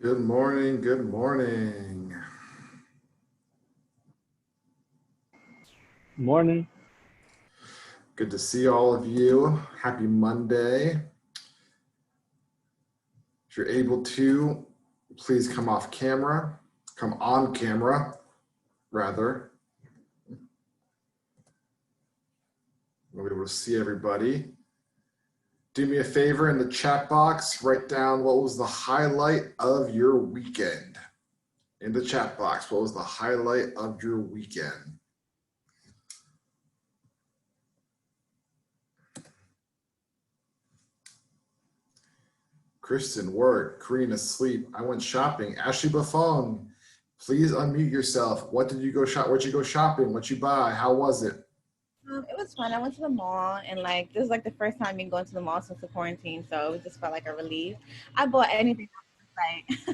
Good morning. Good morning. Morning. Good to see all of you. Happy Monday. If you're able to, please come on camera, rather. We'll be able to see everybody. Do me a favor in the chat box, write down what was the highlight of your weekend. In the chat box, what was the highlight of your weekend? Kristen, work. Karina, sleep. I went shopping. Ashley Buffon, please unmute yourself. What did you go shop? Where'd you go shopping? What you buy? How was it? It was fun. I went to the mall, and this is the first time being going to the mall since the quarantine, so it just felt like a relief. I bought anything on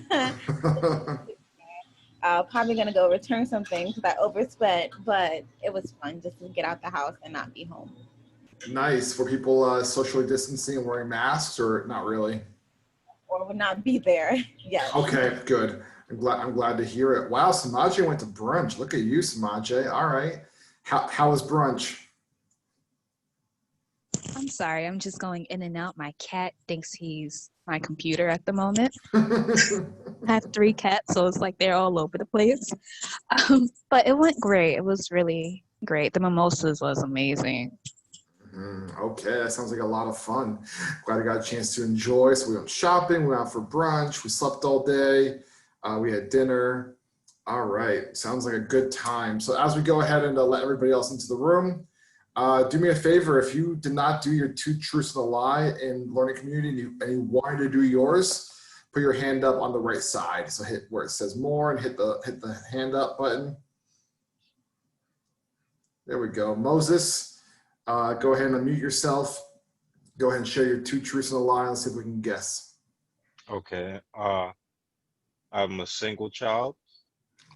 the site. Probably gonna go return some things because I overspent, but it was fun just to get out the house and not be home. Nice. Were people socially distancing and wearing masks, or not really? Or would not be there. Yes. Okay, good. I'm glad to hear it. Wow, Samaje went to brunch. Look at you, Samaje. All right. How was brunch? I'm sorry, I'm just going in and out. My cat thinks he's my computer at the moment. I have 3 cats, so it's like they're all over the place. But it went great. It was really great. The mimosas was amazing. Okay, that sounds like a lot of fun. Glad I got a chance to enjoy. So we went shopping, we went out for brunch, we slept all day, we had dinner. All right, sounds like a good time. So as we go ahead and let everybody else into the room, do me a favor. If you did not do your 2 truths and a lie in learning community and you wanted to do yours, put your hand up on the right side. So hit where it says more and hit the hand up button. There we go. Moses, go ahead and unmute yourself. Go ahead and share your 2 truths and a lie. Let's see if we can guess. Okay. I'm a single child.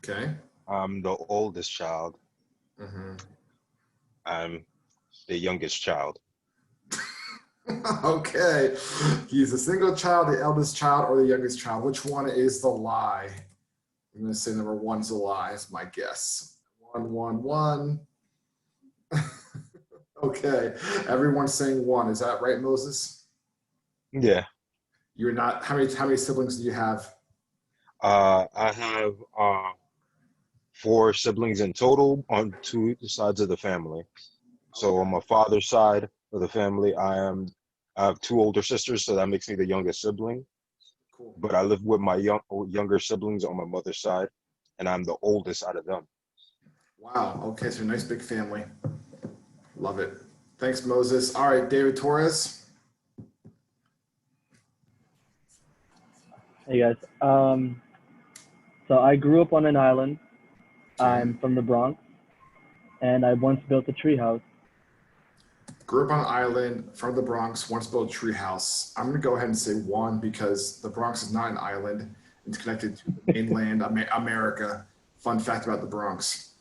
Okay. I'm the oldest child. I'm the youngest child. Okay. He's a single child, the eldest child, or the youngest child. Which one is the lie? I'm going to say number 1 is a lie. That's my guess. 1, 1, 1. Okay. Everyone's saying 1. Is that right, Moses? Yeah. You're not. How many siblings do you have? I have 4 siblings in total on 2 sides of the family. So on my father's side of the family, I have 2 older sisters, so that makes me the youngest sibling. Cool. But I live with my younger siblings on my mother's side, and I'm the oldest out of them. Wow. Okay, so a nice big family. Love it. Thanks, Moses. All right, David Torres. Hey guys. So I grew up on an island. Okay. I'm from the Bronx, and I once built a treehouse. Grew up on an island from the Bronx, once built a tree house. I'm going to go ahead and say 1 because the Bronx is not an island. It's connected to the mainland America. Fun fact about the Bronx.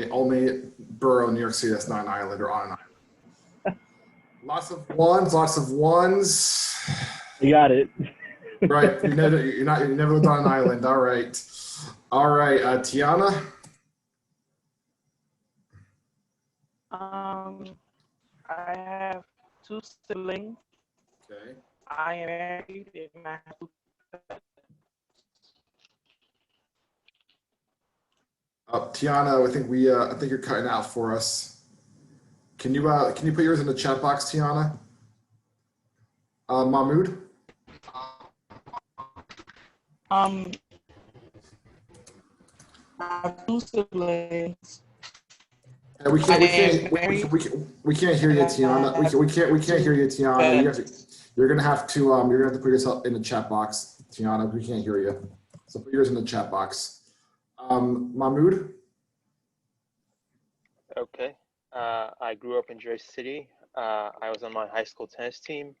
Only borough in New York City that's not an island or on an island. Lots of ones. You got it. Right. You never lived on an island. All right. Tiana. I have 2 siblings. Okay. I am married and I have 2 Tiana, I think you're cutting out for us. Can you put yours in the chat box, Tiana? Mahmoud? I have 2 siblings. Hey, we can't hear you, Tiana. We can't hear you, Tiana. You're gonna have to put yourself in the chat box, Tiana. We can't hear you. So put yours in the chat box. Mahmoud? Okay. I grew up in Jersey City. I was on my high school tennis team.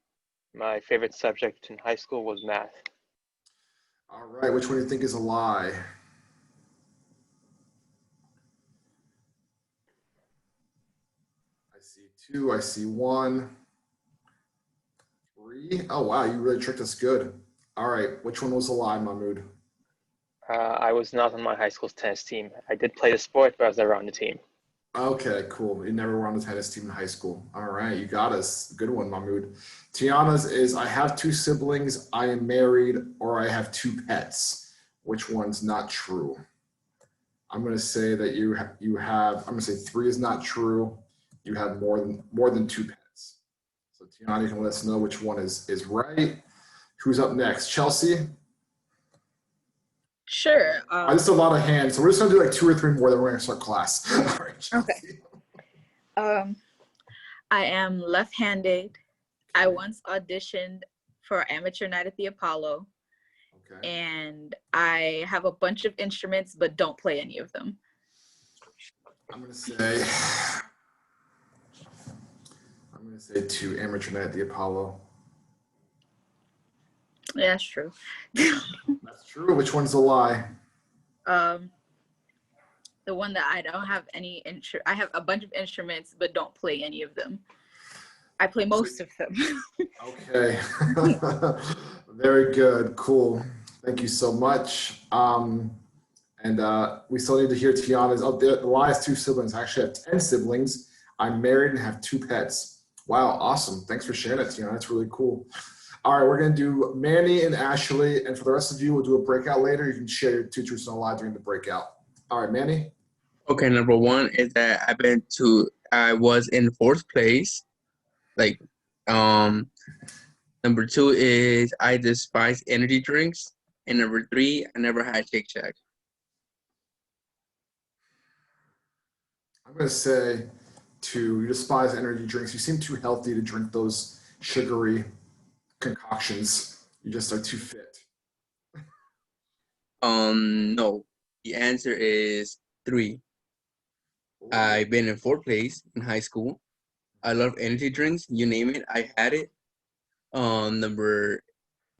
My favorite subject in high school was math. All right. Which one do you think is a lie? I see 2. I see 1. 3. Oh, wow. You really tricked us good. All right. Which one was a lie, Mahmoud? I was not on my high school's tennis team. I did play the sport, but I was never on the team. Okay, cool. You never were on the tennis team in high school. All right, you got us. Good one, Mahmoud. Tiana's is I have 2 siblings, I am married, or I have 2 pets. Which one's not true? I'm going to say that you have. I'm going to say 3 is not true. You have more than 2 pets. So Tiana, you can let us know which one is right. Who's up next? Chelsea? Sure. Just a lot of hands. So we're just going to do like 2 or 3 more, then we're going to start class. All right, Chelsea. I am left-handed. I once auditioned for Amateur Night at the Apollo, Okay. and I have a bunch of instruments, but don't play any of them. I'm going to say 2, Amateur Night at the Apollo. Yeah, that's true. That's true. Which one's a lie? The one that I don't have any I have a bunch of instruments, but don't play any of them. I play most of them. Okay. Very good. Cool. Thank you so much. And we still need to hear Tiana's. Oh, the lie is 2 siblings. I actually have 10 siblings. I'm married and have 2 pets. Wow, awesome. Thanks for sharing it, Tiana. That's really cool. All right, we're going to do Manny and Ashley. And for the rest of you, we'll do a breakout later. You can share your 2 truths and a lie during the breakout. All right, Manny. Okay, number 1 is that I was in 4th place. Number 2 is I despise energy drinks. And number 3, I never had Shake Shack. I'm going to say 2, you despise energy drinks. You seem too healthy to drink those sugary concoctions. You just are too fit. No. The answer is 3. I've been in 4th place in high school. I love energy drinks. You name it, I had it. Number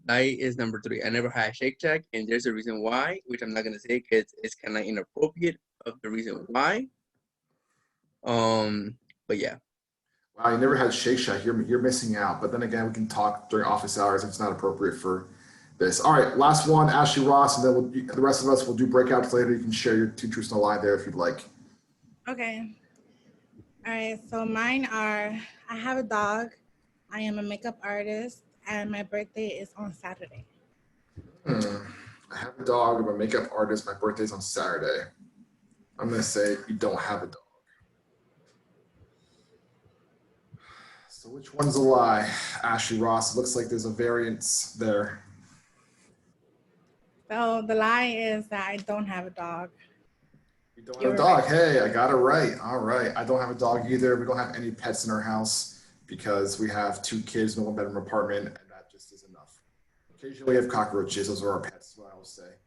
3. I never had Shake Shack, and there's a reason why, which I'm not gonna say because it's kind of inappropriate of the reason why. But yeah. Wow, you never had Shake Shack. You're missing out. But then again, we can talk during office hours if it's not appropriate for this. All right, last one, Ashley Ross, and then the rest of us will do breakouts later. You can share your 2 truths and a lie there if you'd like. Okay. All right. So mine are, I have a dog. I am a makeup artist, and my birthday is on Saturday. I have a dog. I'm a makeup artist. My birthday's on Saturday. I'm going to say you don't have a dog. So which one's a lie? Ashley Ross, it looks like there's a variance there. So the lie is that I don't have a dog. You don't have a dog. Hey, I got it right. All right. I don't have a dog either. We don't have any pets in our house because we have 2 kids in a 1-bedroom apartment, and that just is enough. Occasionally we have cockroaches. Those are our pets, what I will say.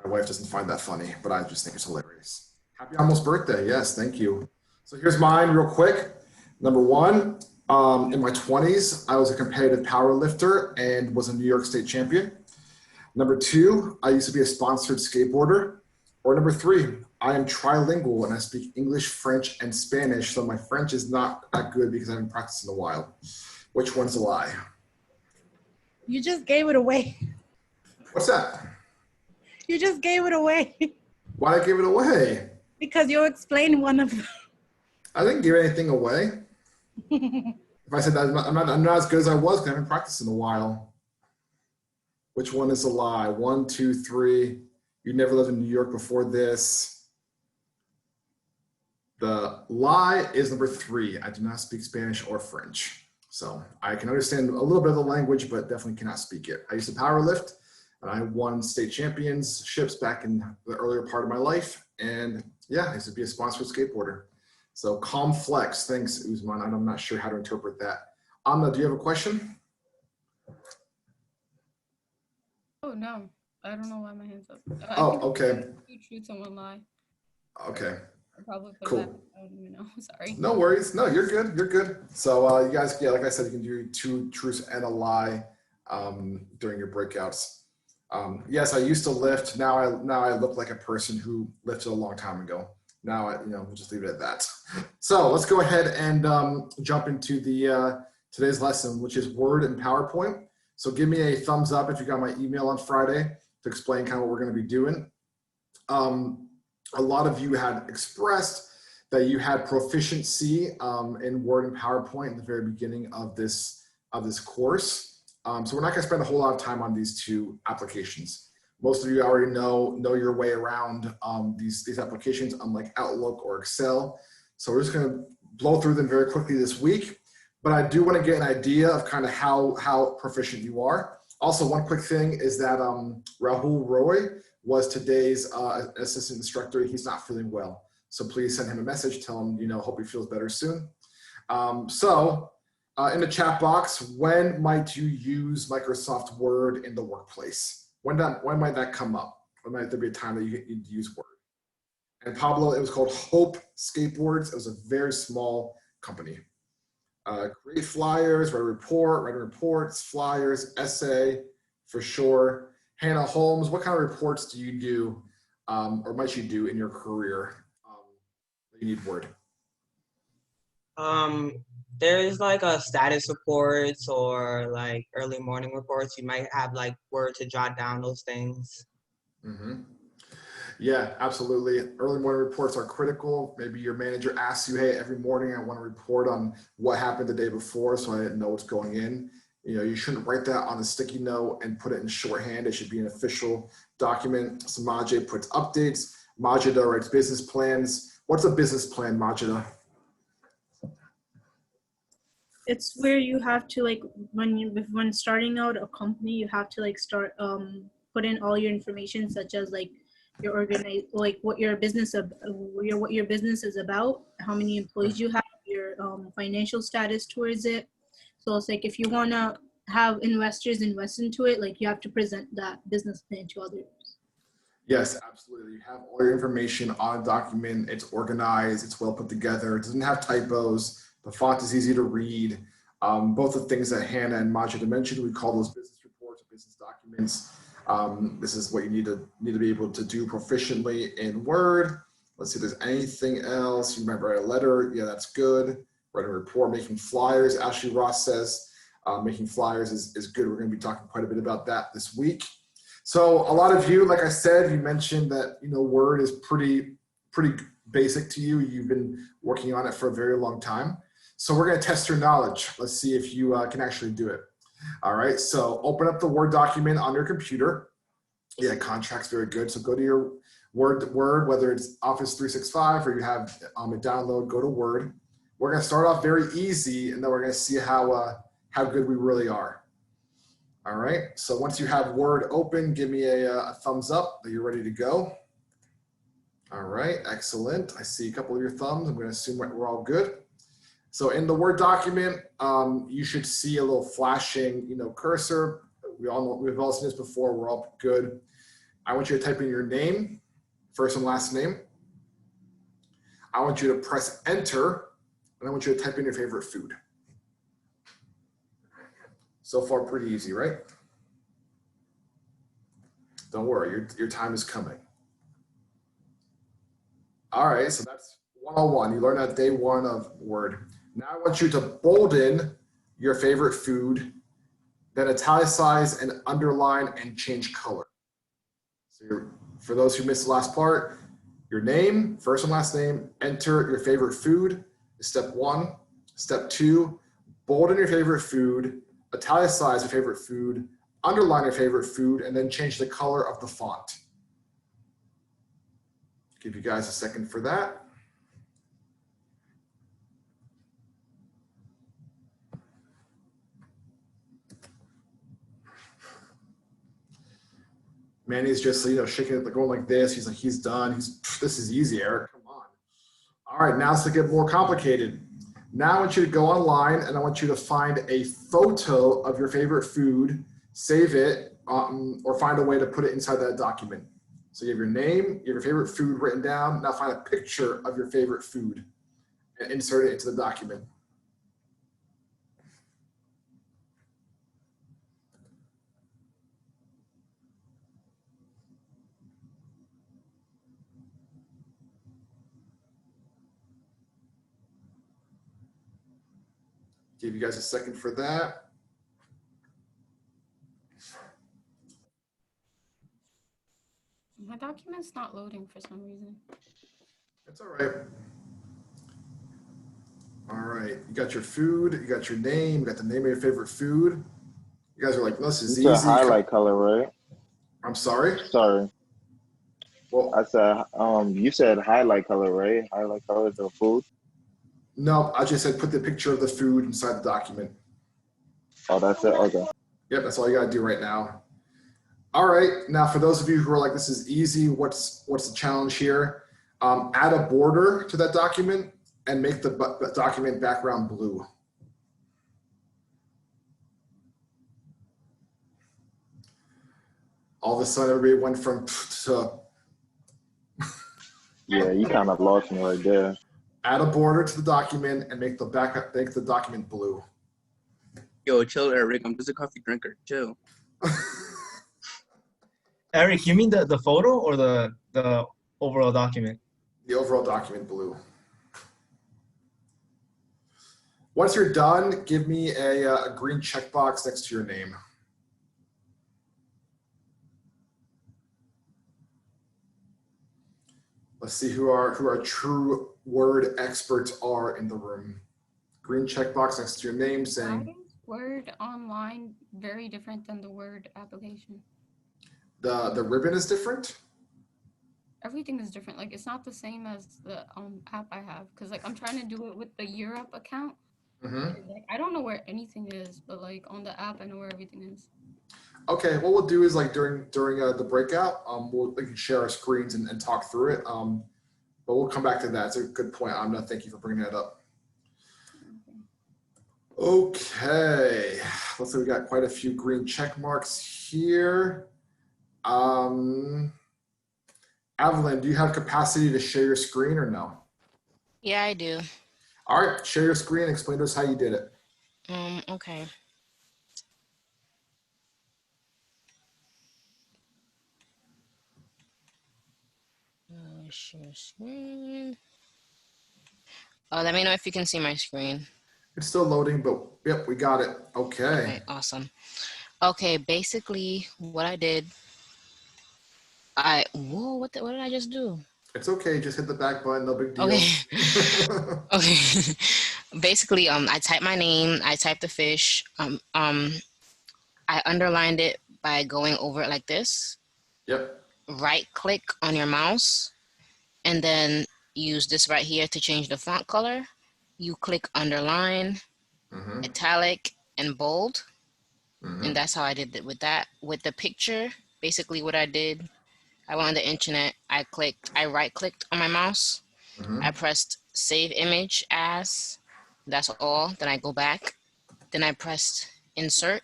My wife doesn't find that funny, but I just think it's hilarious. Happy almost birthday. Yes, thank you. So here's mine real quick. Number 1, in my 20s, I was a competitive power lifter and was a New York State champion. Number 2, I used to be a sponsored skateboarder. Or number 3, I am trilingual and I speak English, French, and Spanish. So my French is not that good because I haven't practiced in a while. Which one's a lie? You just gave it away. What's that? You just gave it away. Why'd I give it away? Because you explained one of them. I didn't give anything away. If I said that, I'm not as good as I was because I haven't practiced in a while. Which one is a lie? 1, 2, 3. You never lived in New York before this. The lie is number 3. I do not speak Spanish or French. So I can understand a little bit of the language, but definitely cannot speak it. I used to power lift, and I won state championships back in the earlier part of my life. And yeah, I used to be a sponsored skateboarder. So calm flex. Thanks, Usman. I'm not sure how to interpret that. Amna, do you have a question? Oh, no. I don't know why my hand's up. Oh, okay. 2 truths and 1 lie. Okay. Probably Cool. that. I don't even know. Sorry. No worries. No, you're good. You're good. So you guys, yeah, like I said, you can do 2 truths and a lie during your breakouts. Yes, I used to lift. Now I look like a person who lifted a long time ago. Now we'll just leave it at that. So let's go ahead and jump into the today's lesson, which is Word and PowerPoint. So give me a thumbs up if you got my email on Friday to explain kind of what we're going to be doing. A lot of you had expressed that you had proficiency in Word and PowerPoint in the very beginning of this course. So we're not going to spend a whole lot of time on these two applications. Most of you already know your way around these applications, unlike Outlook or Excel. So we're just going to blow through them very quickly this week. But I do want to get an idea of kind of how proficient you are. Also, one quick thing is that Rahul Roy was today's assistant instructor. He's not feeling well. So please send him a message, tell him, hope he feels better soon. In the chat box, when might you use Microsoft Word in the workplace? When might that come up? When might there be a time that you'd use Word? And Pablo, it was called Hope Skateboards. It was a very small company. Create flyers, write reports, flyers, essay, for sure. Hannah Holmes, what kind of reports do you do or might you do in your career that you need Word? There's like a status reports or like early morning reports. You might have like Word to jot down those things. Mm-hmm. Yeah, absolutely. Early morning reports are critical. Maybe your manager asks you, hey, every morning I want to report on what happened the day before, so I didn't know what's going in. You shouldn't write that on a sticky note and put it in shorthand. It should be an official document. Samaj puts updates. Majida writes business plans. What's a business plan, Majida? It's where you have to like when starting out a company, you have to like start put in all your information, such as like your what your business is about, how many employees you have, your financial status towards it. So it's like if you want to have investors invest into it, like you have to present that business plan to others. Yes, absolutely. You have all your information on a document. It's organized. It's well put together. It doesn't have typos. The font is easy to read. Both the things that Hannah and Majida mentioned, we call those business reports or business documents. This is what you need to be able to do proficiently in Word. Let's see if there's anything else. You might write a letter. Yeah, that's good. Write a report. Making flyers. Ashley Ross says making flyers is good. We're going to be talking quite a bit about that this week. So a lot of you, like I said, you mentioned that Word is pretty basic to you. You've been working on it for a very long time. So we're going to test your knowledge. Let's see if you can actually do it. All right, so open up the Word document on your computer. Yeah, contract's very good. So go to your Word, whether it's Office 365 or you have a download, go to Word. We're going to start off very easy, and then we're going to see how good we really are. All right, so once you have Word open, give me a thumbs up that you're ready to go. All right, excellent. I see a couple of your thumbs. I'm going to assume we're all good. So in the Word document, you should see a little flashing, cursor. We've all seen this before. We're all good. I want you to type in your name, first and last name. I want you to press Enter, and I want you to type in your favorite food. So far, pretty easy, right? Don't worry, your time is coming. All right, so that's 101. You learned that day one of Word. Now I want you to bolden your favorite food, then italicize and underline and change color. So for those who missed the last part, your name, first and last name, enter your favorite food is step one. Step two, bolden your favorite food, italicize your favorite food, underline your favorite food, and then change the color of the font. Give you guys a second for that. Manny's just, shaking it, going like this. He's like, he's done. This is easy, Eric. Come on. All right, now it's to get more complicated. Now I want you to go online and I want you to find a photo of your favorite food, save it, or find a way to put it inside that document. So you have your name, you have your favorite food written down. Now find a picture of your favorite food and insert it into the document. Give you guys a second for that. My document? document's not loading for some reason. It's all right. All right, you got your food, you got your name, you got the name of your favorite food. You guys are like, this is You easy. said highlight color, right? I'm sorry? Sorry. Well, I said, you said highlight color, right? Highlight color for food. no, I just said put the picture of the food inside the document. Oh, that's it. Okay. Yep, that's all you gotta do right now. All right, now for those of you who are like, this is easy, what's the challenge here? Add a border to that document and make the document background blue. All of a sudden, everybody went from to. Yeah, you kind of lost me right there. Add a border to the document and make the document blue. Yo, chill, Eric. I'm just a coffee drinker. Chill. Eric, you mean the photo or the overall document? The overall document blue. Once you're done, give me a green checkbox next to your name. Let's see who our true word experts are in the room. Green checkbox next to your name saying. Why is Word online very different than the Word application? The ribbon is different? Everything is different. Like, it's not the same as the app I have. Because, like, I'm trying to do it with the Europe account. Mm-hmm. Like, I don't know where anything is, but, like, on the app, I know where everything is. Okay, what we'll do is like during the breakout, we can share our screens and talk through it. But we'll come back to that. It's a good point, Amna. Thank you for bringing that up. Okay, looks like we got quite a few green check marks here. Evelyn, do you have capacity to share your screen or no? Yeah, I do. All right, share your screen and explain to us how you did it. Okay. Share screen. Let me know if you can see my screen. It's still loading, but yep, we got it. Okay. Okay, awesome. Okay, basically what I did, what did I just do? It's okay, just hit the back button, no big deal. Okay. Okay. Basically, I typed my name, I typed the fish, I underlined it by going over it like this. Yep. Right click on your mouse, and then use this right here to change the font color. You click underline, italic, and bold. And that's how I did it with that. With the picture, basically what I did, I went on the internet, I right clicked on my mouse, I pressed save image as, that's all. Then I go back, then I pressed insert,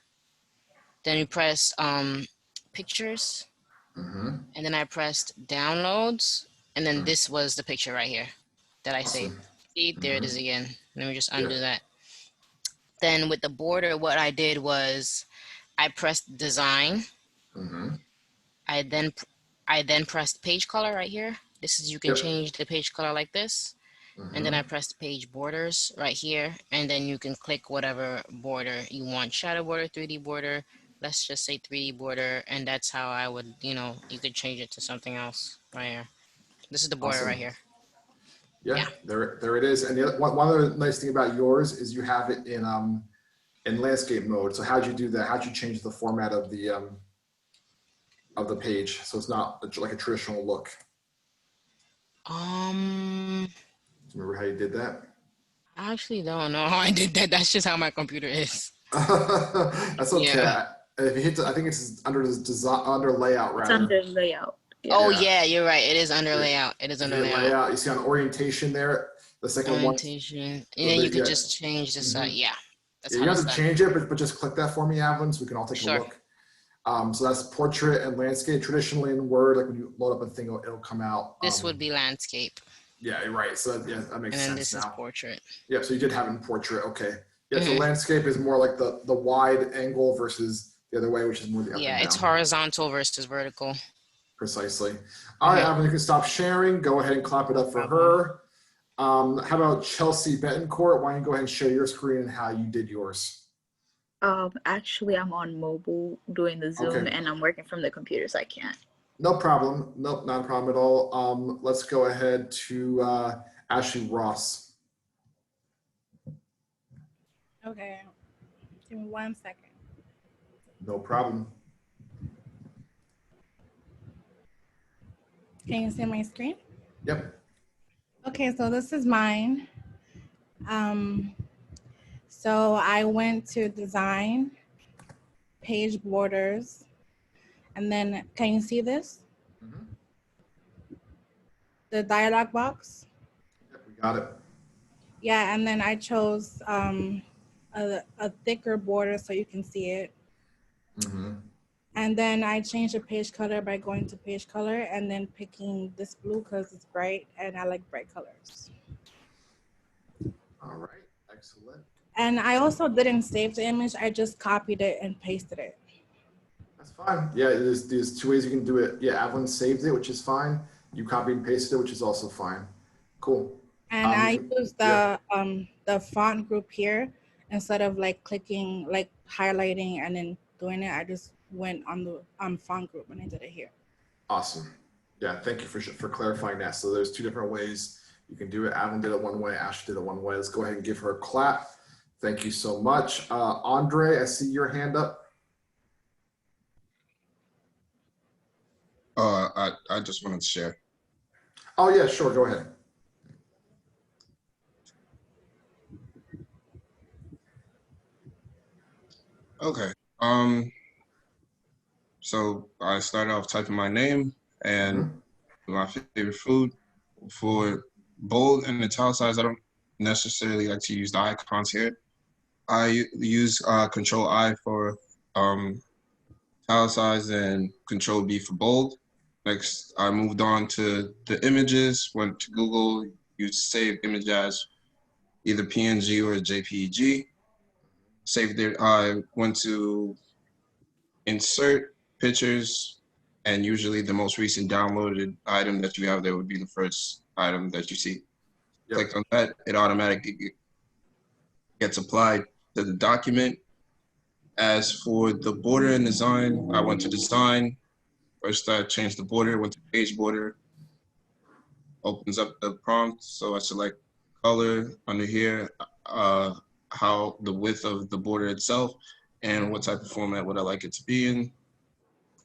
then you press pictures, and then I pressed downloads, and then this was the picture right here that I saved. See, there it is again. Let me just undo that. Then with the border, what I did was I pressed design. I then pressed page color right here. This is, you can change the page color like this. And then I pressed page borders right here. And then you can click whatever border you want. Shadow border, 3D border. Let's just say 3D border. And that's how I would, you could change it to something else right here. This is the border right here. Yeah, there it is. And the other, one other nice thing about yours is you have it in landscape mode. So how'd you do that? How'd you change the format of the page so it's not like a traditional look? Remember how you did that? I actually don't know how I did that. That's just how my computer is. That's okay. Yeah. If you hit, I think it's under design, under layout rather. It's under layout. Yeah. Oh yeah, you're right. It is under layout. It is under layout. You see on orientation there, the second orientation. And then you can just change this. Yeah. That's you have to change it, but just click that for me, Evelyn, so we can all take a look. So that's portrait and landscape. Traditionally in Word, like when you load up a thing, it'll come out. This would be landscape. Yeah, you're right. So that makes sense now. And then this is portrait. Yeah, so you did have it in portrait. Okay. Yeah, so landscape is more like the wide angle versus the other way, which is more the up and down. It's horizontal versus vertical. Precisely. All right, Evelyn, you can stop sharing. Go ahead and clap it up for her. How about Chelsea Betancourt? Why don't you go ahead and share your screen and how you did yours? Actually, I'm on mobile doing the Zoom, and I'm working from the computer, so I can't. No problem. Nope, not a problem at all. Let's go ahead to Ashley Ross. Okay. Give me 1 second. No problem. Can you see my screen? Yep. Okay, so this is mine. So I went to design, page borders, and then can you see this? Mhm. The dialog box? Yep, we got it. Yeah, and then I chose a thicker border so you can see it. Mhm. And then I changed the page color by going to page color and then picking this blue because it's bright and I like bright colors. All right, excellent. And I also didn't save the image, I just copied it and pasted it. That's fine. Yeah, there's two ways you can do it. Yeah, Evelyn saved it, which is fine. You copied and pasted it, which is also fine. Cool. And I you can- used yeah. the font group here instead of like clicking, like highlighting and then doing it. I just went on the font group and I did it here. Awesome. Yeah, thank you for clarifying that. So there's two different ways you can do it. Evelyn did it one way, Ashley did it one way. Let's go ahead and give her a clap. Thank you so much. Andre, I see your hand up. I just wanted to share. Oh yeah, sure, go ahead. Okay. So I started off typing my name and my favorite food. For bold and italicized, I don't necessarily like to use the icons here. I use Control I for italicized and Control B for bold. Next, I moved on to the images, went to Google, used save image as either PNG or JPEG. Saved it, I went to insert pictures, and usually the most recent downloaded item that you have there would be the first item that you see. Yep. Click on that, it automatically gets applied to the document. As for the border and design, I went to design. First, I changed the border, went to page border. Opens up the prompt, so I select color under here, how the width of the border itself, and what type of format would I like it to be in.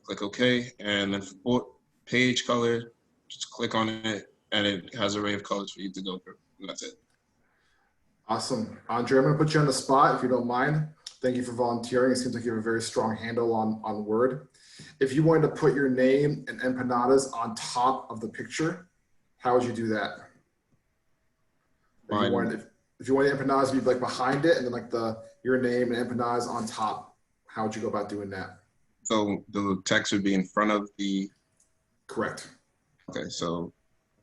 Click OK, and then for page color, just click on it, and it has an array of colors for you to go through, and that's it. Awesome. Andre, I'm going to put you on the spot if you don't mind. Thank you for volunteering. It seems like you have a very strong handle on Word. If you wanted to put your name and empanadas on top of the picture, how would you do that? If you wanted empanadas to be like behind it and then like your name and empanadas on top, how would you go about doing that? So the text would be in front of the... Correct. Okay, so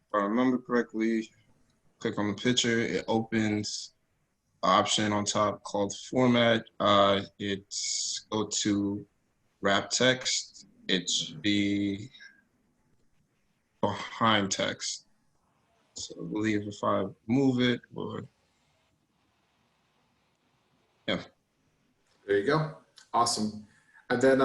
if I remember correctly, click on the picture, it opens an option on top called format. It's go to wrap text. It should be behind text. So I believe if I move it or, yeah. There you go. Awesome. And then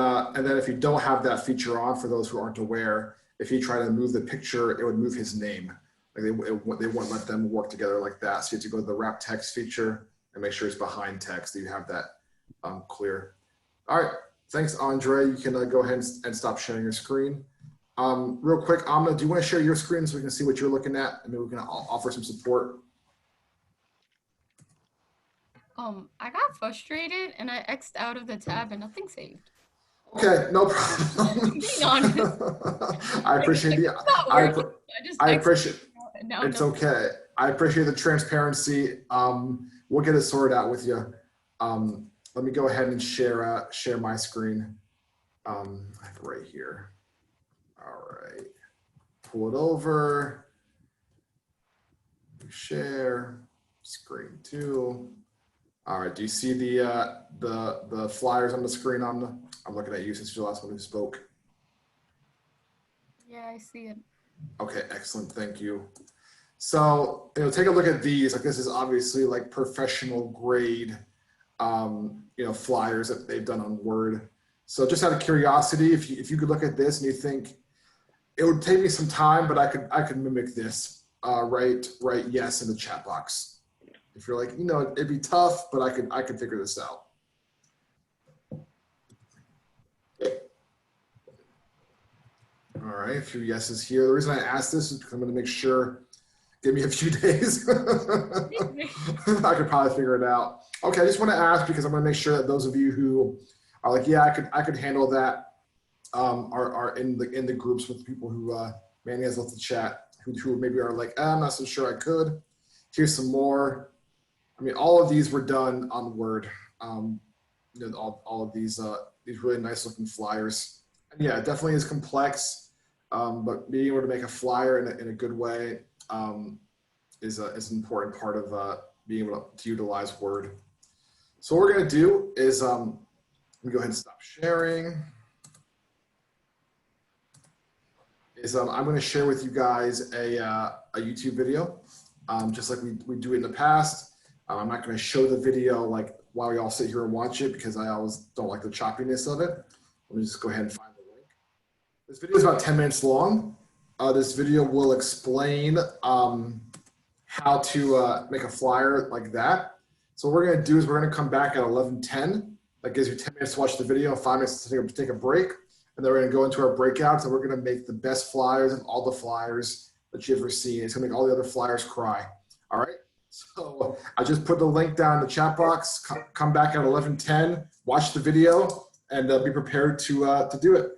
if you don't have that feature on, for those who aren't aware, if you try to move the picture, it would move his name. Like they won't let them work together like that. So you have to go to the wrap text feature and make sure it's behind text, that you have that clear. All right, thanks, Andre. You can go ahead and stop sharing your screen. Real quick, Amna, do you want to share your screen so we can see what you're looking at, and maybe we can offer some support? I got frustrated and I X'd out of the tab and nothing saved. Okay, no problem. Being honest. I appreciate the. I appreciate. No, It's no. okay. I appreciate the transparency. We'll get it sorted out with you. Let me go ahead and share my screen. I have it right here. All right. Pull it over. Share screen 2. All right. Do you see the flyers on the screen? I'm looking at you since you're the last one who spoke. Yeah, I see it. Okay, excellent. Thank you. So, take a look at these. Like, this is obviously like professional grade, flyers that they've done on Word. So just out of curiosity, if you could look at this and you think, it would take me some time, but I could mimic this. Write yes in the chat box. If you're like, it'd be tough, but I could figure this out. All right, a few yeses here. The reason I asked this is because I'm going to make sure. Give me a few days. I could probably figure it out. Okay, I just want to ask because I'm going to make sure that those of you who are like, yeah, I could handle that, are in the groups with people who Manny has left the chat, who maybe are like, I'm not so sure I could. Here's some more. I mean, all of these were done on Word. All of these really nice looking flyers. And yeah, it definitely is complex, but being able to make a flyer in a good way is an important part of being able to utilize Word. So what we're going to do is let me go ahead and stop sharing. I'm going to share with you guys a YouTube video, just like we do it in the past. I'm not going to show the video like while we all sit here and watch it because I always don't like the choppiness of it. Let me just go ahead and find the link. This video is about 10 minutes long. This video will explain how to make a flyer like that. So what we're going to do is we're going to come back at 11:10. That gives you 10 minutes to watch the video, 5 minutes to take a break. And then we're going to go into our breakouts and we're going to make the best flyers and all the flyers that you've ever seen. It's going to make all the other flyers cry. All right. So I just put the link down in the chat box. Come back at 11:10, watch the video, and be prepared to do it.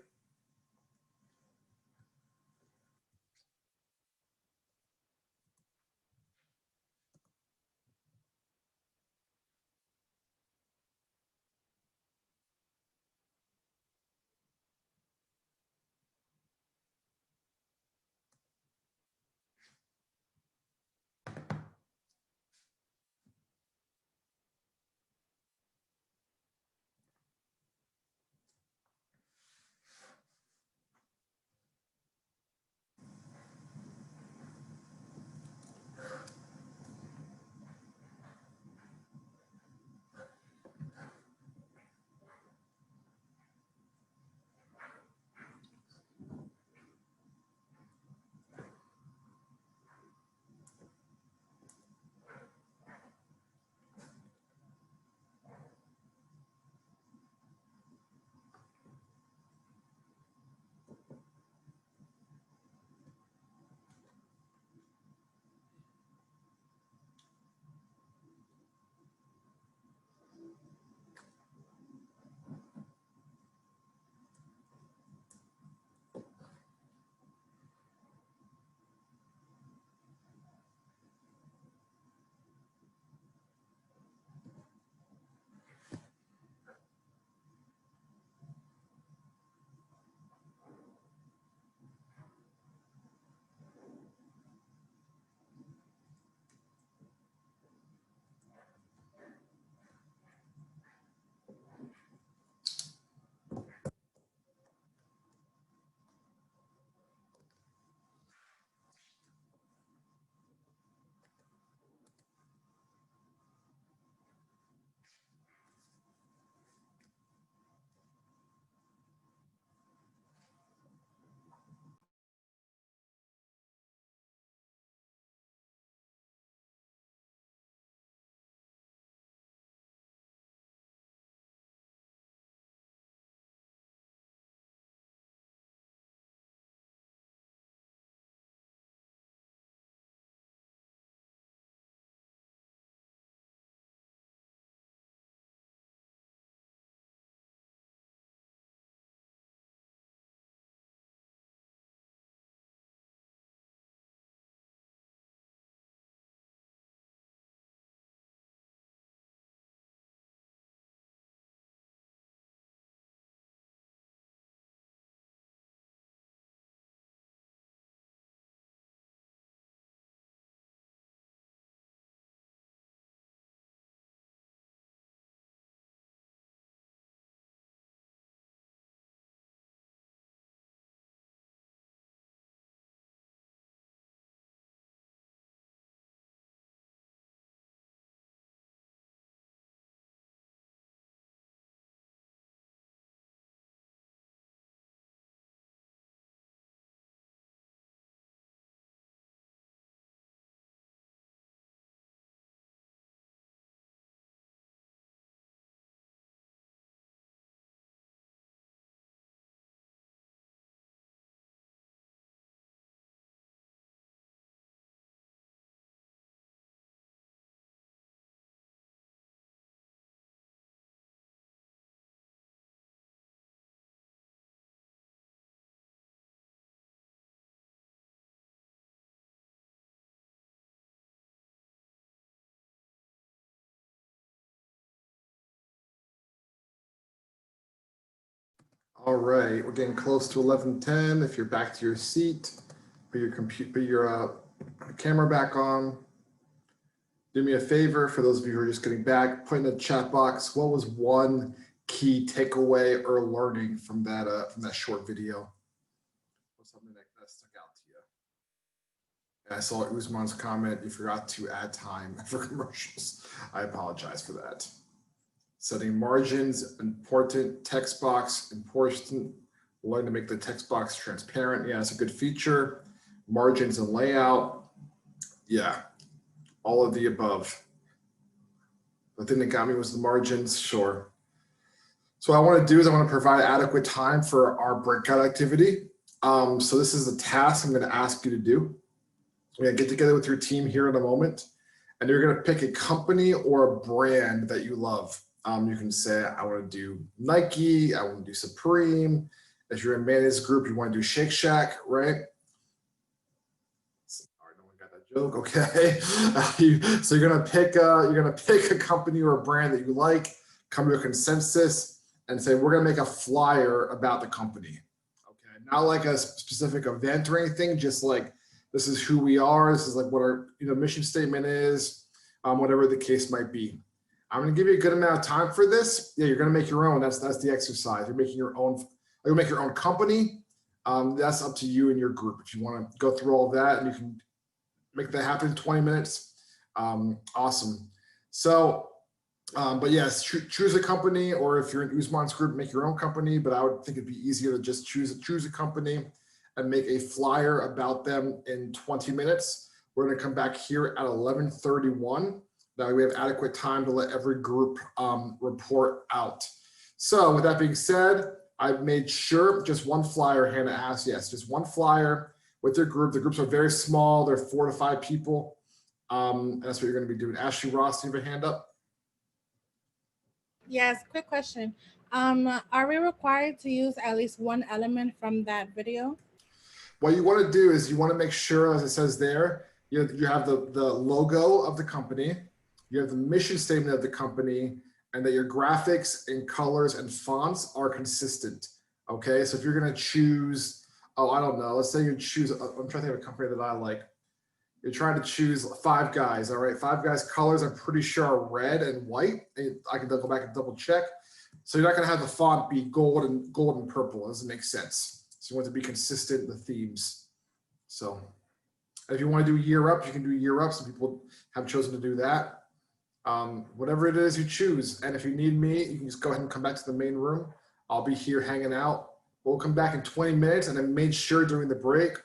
All right, we're getting close to 11:10. If you're back to your seat, put your camera back on. Do me a favor, for those of you who are just getting back, put in the chat box, what was one key takeaway or learning from that short video? What's something that stuck out to you? And I saw Usman's comment, you forgot to add time for commercials. I apologize for that. Setting margins, important. Text box, important. Learn to make the text box transparent. Yeah, it's a good feature. Margins and layout. Yeah, all of the above. The thing that got me was the margins, sure. So what I want to do is I want to provide adequate time for our breakout activity. So this is a task I'm going to ask you to do. We're going to get together with your team here in a moment, and you're going to pick a company or a brand that you love. You can say, I want to do Nike, I want to do Supreme. If you're in Manny's group, you want to do Shake Shack, right? Sorry, no one got that joke. Okay. So you're gonna pick a company or a brand that you like, come to a consensus, and say we're gonna make a flyer about the company. Okay, not like a specific event or anything, just like this is who we are. This is like what our mission statement is, whatever the case might be. I'm going to give you a good amount of time for this. Yeah, you're going to make your own. That's the exercise. You're making your own. You'll make your own company. That's up to you and your group. If you want to go through all of that and you can make that happen in 20 minutes, awesome. So, but yes, choose a company, or if you're in Usman's group, make your own company. But I would think it'd be easier to just choose a company and make a flyer about them in 20 minutes. We're going to come back here at 11:31. That way we have adequate time to let every group report out. So with that being said, I've made sure just one flyer. Hannah asked, yes, just one flyer with your group. The groups are very small. They're 4 to 5 people. And that's what you're going to be doing. Ashley Ross, you have a hand up? Yes, quick question. Are we required to use at least one element from that video? What you want to do is you want to make sure, as it says there, you have the logo of the company, you have the mission statement of the company, and that your graphics and colors and fonts are consistent. Okay, so if you're going to choose, I don't know, let's say you choose, I'm trying to think of a company that I like. You're trying to choose Five Guys, all right? Five Guys colors, I'm pretty sure are red and white. I can go back and double check. So you're not going to have the font be gold and purple. It doesn't make sense. So you want it to be consistent in the themes. So if you want to do year up, you can do year up. Some people have chosen to do that. Whatever it is you choose. And if you need me, you can just go ahead and come back to the main room. I'll be here hanging out. We'll come back in 20 minutes, and I made sure during the break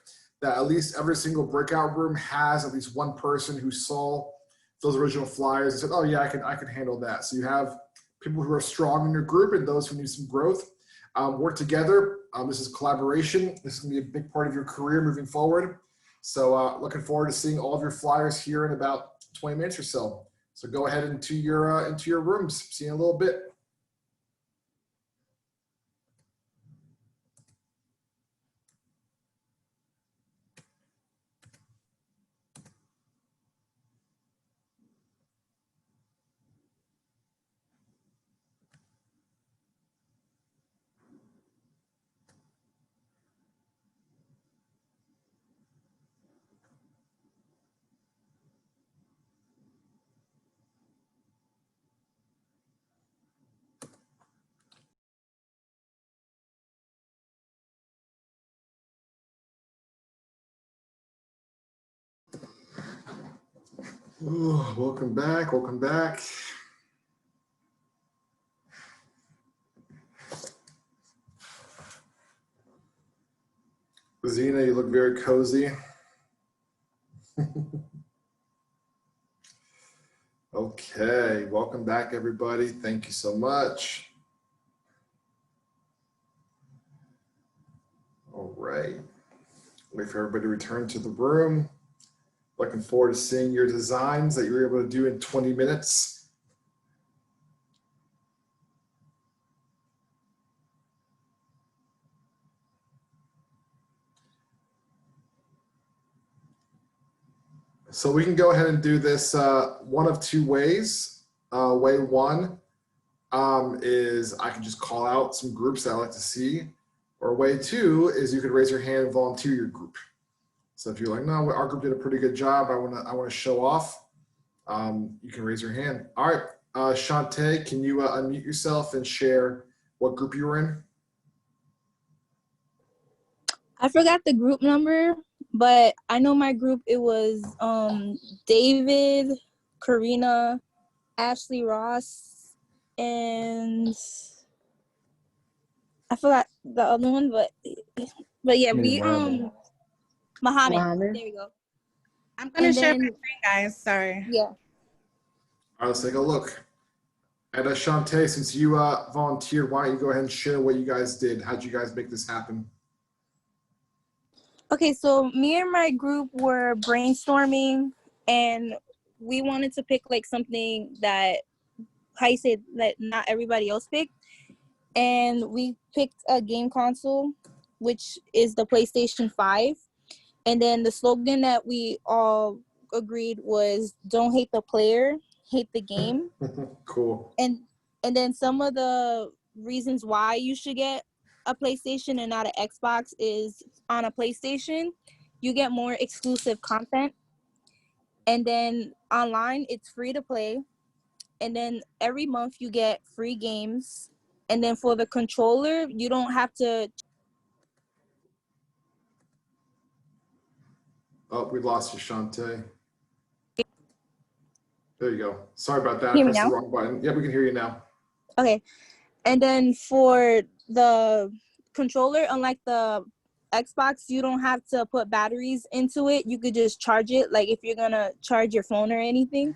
that at least every single breakout room has at least one person who saw those original flyers and said, oh yeah, I can handle that. So you have people who are strong in your group and those who need some growth. Work together. This is collaboration. This is gonna be a big part of your career moving forward. So looking forward to seeing all of your flyers here in about 20 minutes or so. So go ahead into your rooms. See you in a little bit. Ooh, welcome back, welcome back. Zena, you look very cozy. Okay, welcome back, everybody. Thank you so much. All right, wait for everybody to return to the room. Looking forward to seeing your designs that you were able to do in 20 minutes. So we can go ahead and do this one of two ways. Way one is I can just call out some groups that I like to see. Or way two is you could raise your hand and volunteer your group. So if you're like, no, our group did a pretty good job, I wanna show off, you can raise your hand. All right, Shantae, can you unmute yourself and share what group you were in? I forgot the group number, but I know my group, it was David, Karina, Ashley Ross, and I forgot the other one, but yeah, we Muhammad. There we go. I'm gonna And share my then- screen, guys. Sorry. Yeah. All right, let's take a look. And Shantae, since you volunteered, why don't you go ahead and share what you guys did? How'd you guys make this happen? Okay, so me and my group were brainstorming, and we wanted to pick like something that, how you say, that not everybody else picked. And we picked a game console, which is the PlayStation 5. And then the slogan that we all agreed was, don't hate the player, hate the game. Cool. And then some of the reasons why you should get a PlayStation and not an Xbox is, on a PlayStation, you get more exclusive content. And then online, it's free to play. And then every month you get free games. And then for the controller, you don't have to. Oh, we lost you, Shantae. There you go. Sorry about that. I Hear me pressed the now? wrong button. Yeah, we can hear you now. Okay. And then for the controller, unlike the Xbox, you don't have to put batteries into it. You could just charge it, like if you're gonna charge your phone or anything.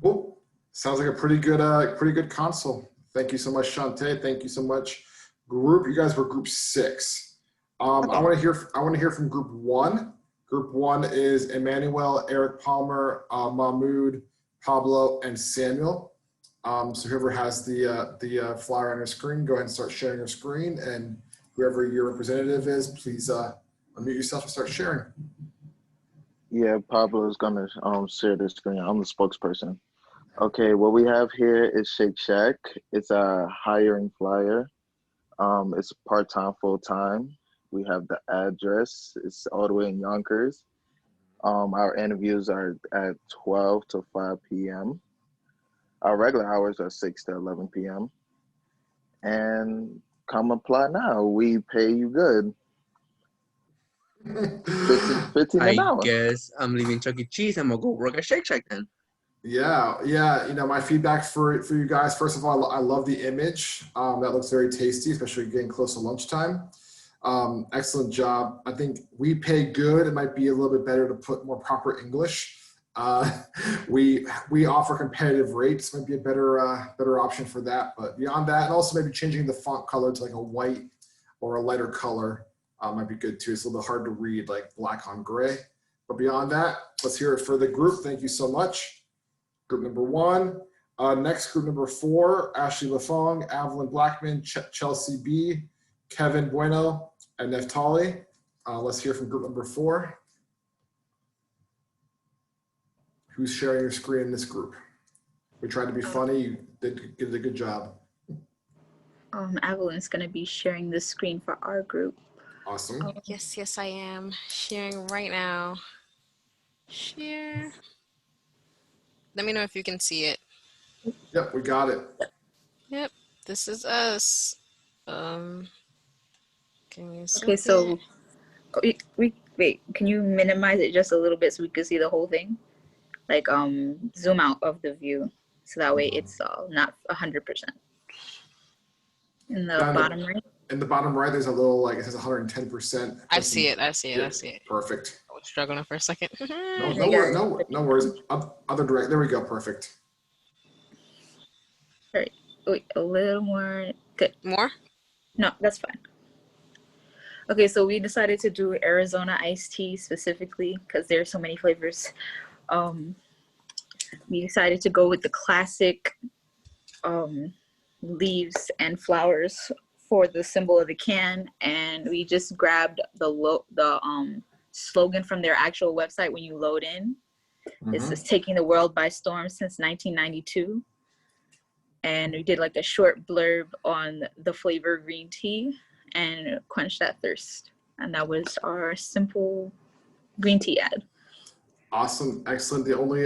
Cool. Sounds like a pretty good console. Thank you so much, Shantae. Thank you so much, group. You guys were group 6. I want to hear from group 1. Group 1 is Emmanuel, Eric Palmer, Mahmoud, Pablo, and Samuel. So whoever has the flyer on your screen, go ahead and start sharing your screen, and whoever your representative is, please unmute yourself and start sharing. Yeah, Pablo is gonna share the screen. I'm the spokesperson. Okay, what we have here is Shake Shack. It's a hiring flyer. It's part-time, full-time. We have the address. It's all the way in Yonkers. Our interviews are at 12 to 5 p.m. Our regular hours are 6 to 11 p.m. And come apply now. We pay you good. 15 an I hour. guess I'm leaving Chuck E. Cheese. I'm gonna go work at Shake Shack then. Yeah. You know, my feedback for you guys, first of all, I love the image. That looks very tasty, especially getting close to lunchtime. Excellent job. I think we pay good. It might be a little bit better to put more proper English. We offer competitive rates, might be a better option for that. But beyond that, and also maybe changing the font color to like a white or a lighter color might be good too. It's a little bit hard to read, like black on gray. But beyond that, let's hear it for the group. Thank you so much. Group number 1. Next, group number 4, Ashley Lafong, Evelyn Blackman, Chelsea B, Kevin Bueno, and Neftali. Let's hear from group number 4. Who's sharing your screen in this group? We tried to be funny. You did a good job. Evelyn's gonna be sharing the screen for our group. Awesome. Yes, I am sharing right now. Share. Let me know if you can see it. Yep, we got it. Yep, this is us. Give me a Okay, so second. wait, can you minimize it just a little bit so we can see the whole thing? Like zoom out of the view so that way it's not 100%. In the bottom right? In the bottom right, there's a little, like, it says 110%. I see it. Yeah, perfect. I was struggling for a second. No worries. Other direct. There we go. Perfect. All right. Wait, a little more. Good. More? No, that's fine. Okay, so we decided to do Arizona iced tea specifically because there are so many flavors. We decided to go with the classic leaves and flowers for the symbol of the can, and we just grabbed the slogan from their actual website when you load in. It says taking the world by storm since 1992. and we did like a short blurb on the flavor green tea and quench that thirst. And that was our simple green tea ad. Awesome, excellent. The only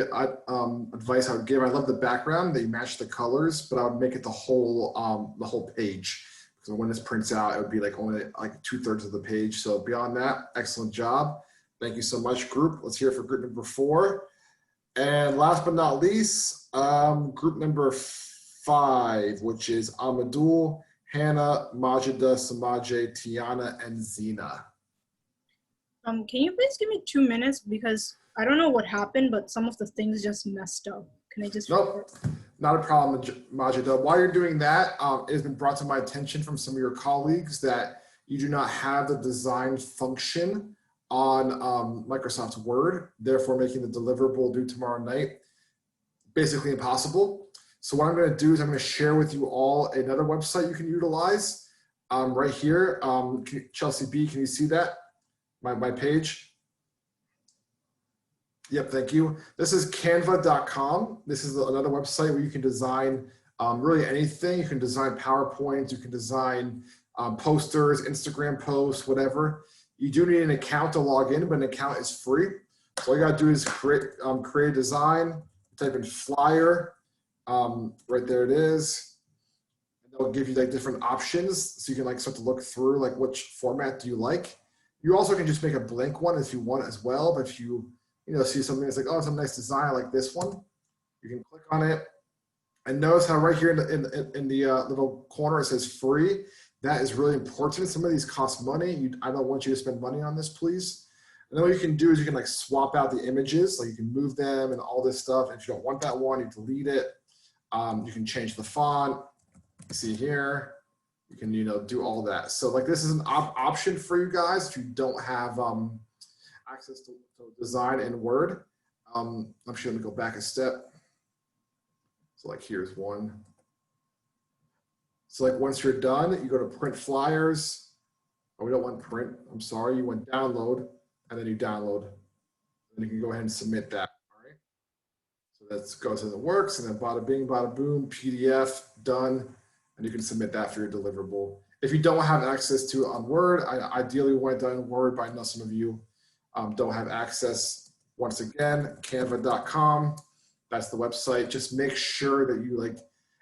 advice I would give, I love the background, they match the colors, but I would make it the whole page. So when this prints out, it would be like only like 2/3 of the page. So beyond that, excellent job. Thank you so much, group. Let's hear it for group number 4. And last but not least, group number 5, which is Amadul, Hannah, Majida, Samaje, Tiana, and Zena. Can you please give me 2 minutes, because I don't know what happened, but some of the things just messed up. Can I just? Nope, not a problem, Majida. While you're doing that, it has been brought to my attention from some of your colleagues that you do not have the design function on Microsoft Word, therefore making the deliverable due tomorrow night basically impossible. So what I'm going to do is I'm going to share with you all another website you can utilize right here. Chelsea B, can you see that? My page? Yep, thank you. This is canva.com. This is another website where you can design really anything. You can design PowerPoints, you can design posters, Instagram posts, whatever. You do need an account to log in, but an account is free. So all you gotta do is create a design, type in flyer, right there it is. And they'll give you like different options. So you can like start to look through like which format do you like. You also can just make a blank one if you want as well, but if you see something that's like, oh, it's a nice design like this one, you can click on it. And notice how right here in the little corner it says free. That is really important. Some of these cost money. I don't want you to spend money on this, please. And then what you can do is you can like swap out the images, like you can move them and all this stuff. And if you don't want that one, you delete it. You can change the font. You see here, you can do all that. So like this is an option for you guys if you don't have access to design in Word. I'm just going to go back a step. So like here's one. So like once you're done, you go to print flyers. Oh, we don't want print. I'm sorry. You want download, and then you download. And you can go ahead and submit that. All right. So that goes in the works, and then bada bing, bada boom, PDF done, and you can submit that for your deliverable. If you don't have access to it on Word, I ideally want it done in Word, but I know some of you don't have access. Once again, canva.com. That's the website. Just make sure that you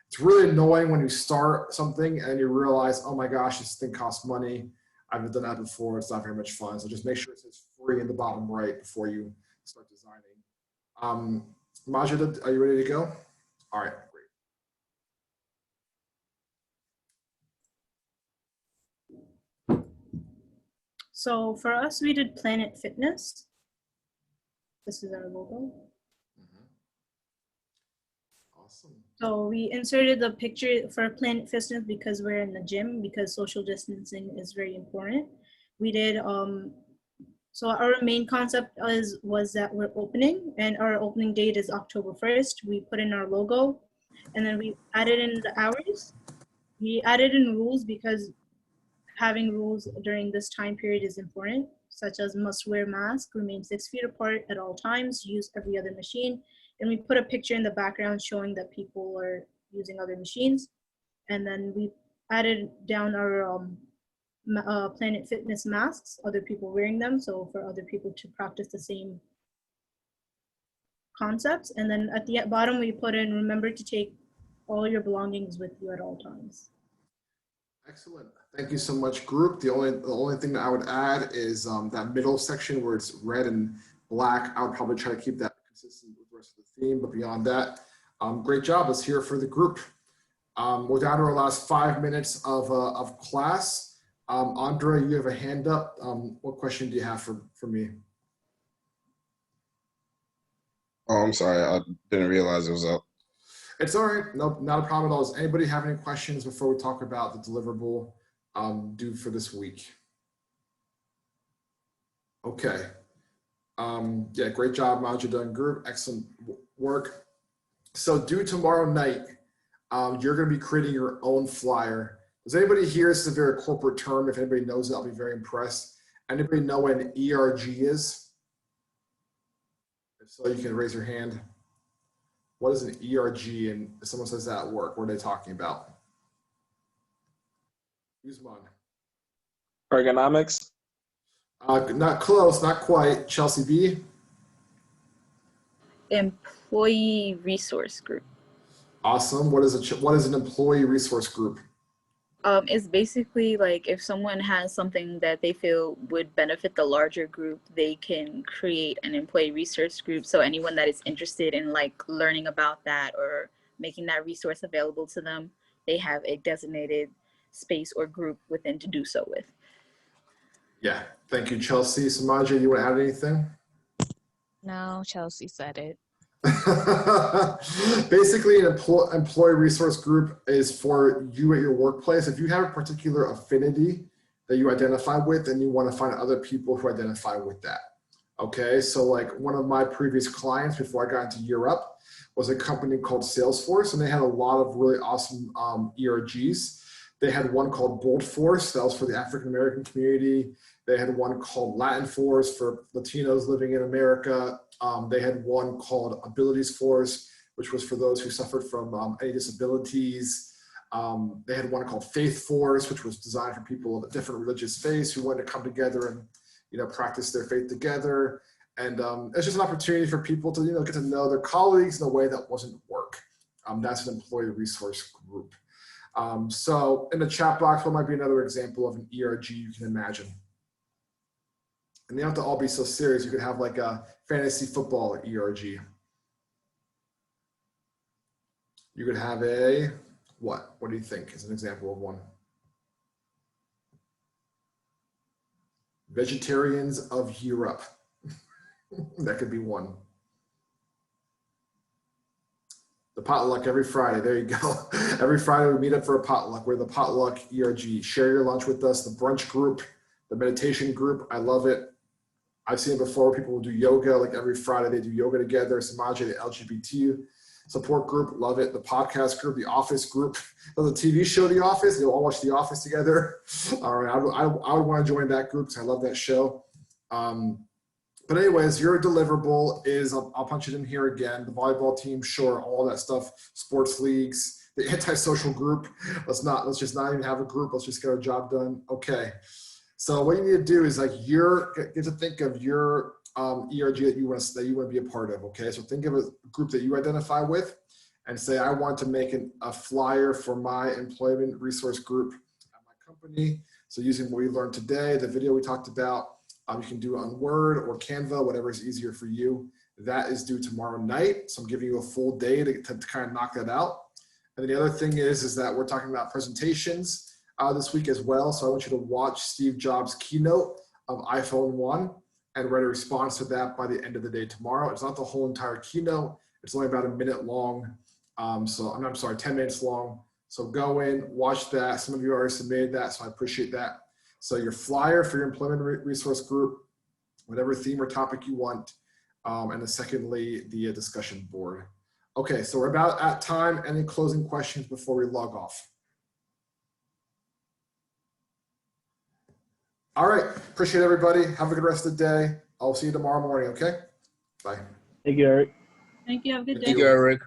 it's really annoying when you start something and you realize, oh my gosh, this thing costs money. I've done that before. It's not very much fun. So just make sure it says free in the bottom right before you start designing. Majida, are you ready to go? All right, great. So for us, we did Planet Fitness. This is our logo. Awesome. So we inserted the picture for Planet Fitness because we're in the gym, because social distancing is very important. We did, so our main concept was that we're opening, and our opening date is October 1st. We put in our logo, and then we added in the hours. We added in rules because having rules during this time period is important, such as must wear mask, remain 6 feet apart at all times, use every other machine. And we put a picture in the background showing that people are using other machines. And then we added down our Planet Fitness masks, other people wearing them. So for other people to practice the same concepts. And then at the bottom, we put in, remember to take all your belongings with you at all times. Excellent. Thank you so much, group. The only thing that I would add is that middle section where it's red and black. I would probably try to keep that consistent with the rest of the theme, but beyond that, great job. Let's hear it for the group. We're down to our last 5 minutes of class. Andre, you have a hand up. What question do you have for me? Oh, I'm sorry. I didn't realize it was up. It's all right. No, not a problem at all. Does anybody have any questions before we talk about the deliverable due for this week? Okay. Yeah, great job, Majida and group. Excellent work. So due tomorrow night, you're going to be creating your own flyer. Does anybody here, this is a very corporate term. If anybody knows it, I'll be very impressed. Anybody know what an ERG is? If so, you can raise your hand. What is an ERG? And if someone says that at work, what are they talking about? Usman. Ergonomics. Not close, not quite. Chelsea B. Employee resource group. Awesome. What is an employee resource group? It's basically like if someone has something that they feel would benefit the larger group, they can create an employee resource group. So anyone that is interested in like learning about that or making that resource available to them, they have a designated space or group within to do so with. Yeah. Thank you, Chelsea. Samaja, you want to add anything? No, Chelsea said it. Basically, an employee resource group is for you at your workplace. If you have a particular affinity that you identify with and you want to find other people who identify with that. Okay, so like one of my previous clients before I got into Europe was a company called Salesforce, and they had a lot of really awesome ERGs. They had one called Bold Force, that was for the African American community. They had one called Latin Force for Latinos living in America. They had one called Abilities Force, which was for those who suffered from any disabilities. They had one called Faith Force, which was designed for people of different religious faiths who wanted to come together and, you know, practice their faith together. And it's just an opportunity for people to, you know, get to know their colleagues in a way that wasn't work. That's an employee resource group. So in the chat box, what might be another example of an ERG you can imagine? And they don't have to all be so serious. You could have like a fantasy football ERG. You could have a, what? What do you think is an example of one? Vegetarians of Europe. That could be one. The potluck every Friday. There you go. Every Friday we meet up for a potluck. We're the potluck ERG. Share your lunch with us. The brunch group, the meditation group. I love it. I've seen it before. People will do yoga like every Friday. They do yoga together. Samaja, the LGBT support group. Love it. The podcast group, the office group. The TV show, The Office. They'll all watch The Office together. All right. I would want to join that group because I love that show. But anyways, your deliverable is, I'll punch it in here again, the volleyball team, sure, all that stuff, sports leagues, the antisocial group. Let's just not even have a group. Let's just get our job done. Okay. So what you need to do is like get to think of your ERG that you want to be a part of. Okay. So think of a group that you identify with and say, I want to make a flyer for my employment resource group at my company. So using what we learned today, the video we talked about, you can do it on Word or Canva, whatever is easier for you. That is due tomorrow night. So I'm giving you a full day to kind of knock that out. And then the other thing is that we're talking about presentations this week as well. So I want you to watch Steve Jobs' keynote of iPhone 1 and write a response to that by the end of the day tomorrow. It's not the whole entire keynote. It's only about a minute long. 10 minutes long. So go in, watch that. Some of you already submitted that, so I appreciate that. So your flyer for your employment resource group, whatever theme or topic you want. And then secondly, the discussion board. Okay, so we're about at time. Any closing questions before we log off? All right, appreciate everybody. Have a good rest of the day. I'll see you tomorrow morning, okay? Bye. Thank you, Eric. Thank you. Have a good day. Thank you, Eric.